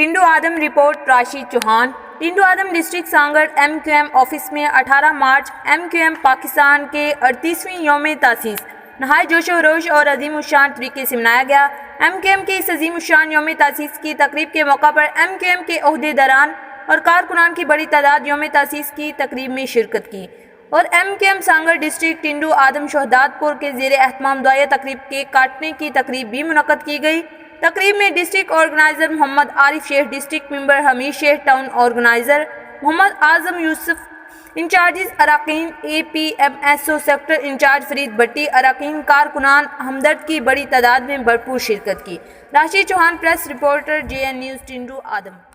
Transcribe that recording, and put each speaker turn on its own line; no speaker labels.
ٹنڈو آدم report Rashid Chauhan. Tando آدم district سانگڑ MQM office میں 18 March MQM Pakistan کے 38ویں یوم تاسیس نہایت جوش و خروش اور عظیم الشان طریقے سے منایا گیا۔ MQM کی اس عظیم الشان یوم تاسیس کی تقریب کے موقع پر MQM کے عہدیداران اور کارکنان کی بڑی تعداد یوم تاسیس کی تقریب میں شرکت کی اور MQM سانگڑ ڈسٹرکٹ ٹنڈو آدم شہداد پور کے زیر اہتمام دعائیہ تقریب کیک کاٹنے کی تقریب بھی منعقد کی گئی۔ تقریب میں ڈسٹرکٹ آرگنائزر محمد عارف شیخ، ڈسٹرکٹ ممبر حمید شیخ، ٹاؤن آرگنائزر محمد اعظم یوسف، انچارجز اراکین APMSO سیکٹر انچارج فرید بٹی، اراکین کارکنان ہمدرد کی بڑی تعداد میں بھرپور شرکت کی۔ Rashid Chauhan, press reporter JN news Tando آدم۔